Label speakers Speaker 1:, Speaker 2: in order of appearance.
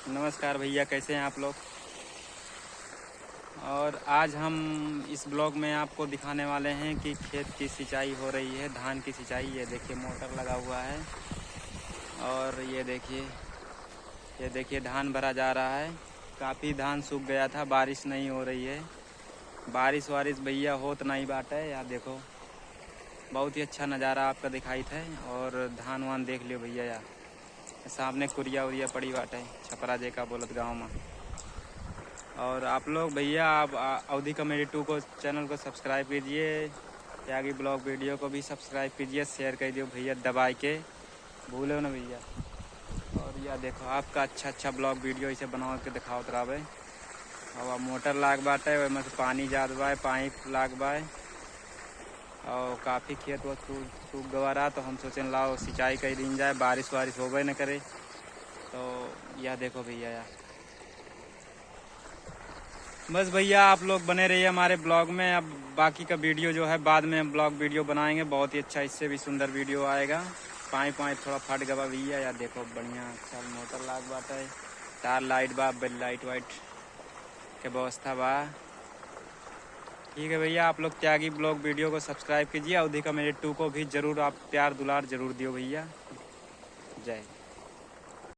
Speaker 1: नमस्कार भैया, कैसे हैं आप लोग। और आज हम इस ब्लॉग में आपको दिखाने वाले हैं कि खेत की सिंचाई हो रही है, धान की सिंचाई। ये देखिए मोटर लगा हुआ है और ये देखिए धान भरा जा रहा है। काफ़ी धान सूख गया था, बारिश नहीं हो रही है। बारिश भैया होत नहीं बात है। यार देखो बहुत ही अच्छा नज़ारा आपका दिखाई था। और धान वान देख लियो भैया, यार सामने कुरिया उरिया पड़ी बात है, छपरा जे का बोलत गाँव में। और आप लोग भैया, आप अवधि कॉमेडी 2 को चैनल को सब्सक्राइब कीजिए, त्यागी ब्लॉग वीडियो को भी सब्सक्राइब कीजिए, शेयर कर दियो भैया दबाई के, भूलो ना भैया। और यह देखो आपका अच्छा ब्लॉग वीडियो इसे बना के दिखाओ तरावे। अब मोटर लाग बाटे, वही से पानी जात बा, पाइप लाग बा। और काफ़ी खेत वो सूख गवा रहा, तो हम सोचें लाओ सिंचाई कर दी जाए, बारिश वारिश होबे न करे। तो यह देखो भैया, यार बस भैया आप लोग बने रहिए हमारे ब्लॉग में। अब बाकी का वीडियो जो है बाद में हम ब्लॉग वीडियो बनाएंगे, बहुत ही अच्छा, इससे भी सुंदर वीडियो आएगा। पाइप थोड़ा फट गवा भैया, यार देखो बढ़िया अच्छा मोटर लाग बाटा है, तार लाइट बा, लाइट वाइट के व्यवस्था बा। ठीक है भैया, आप लोग त्यागी ब्लॉग वीडियो को सब्सक्राइब कीजिए, अवधि कॉमेडी 2 को भी जरूर आप प्यार दुलार जरूर दियो भैया। जय।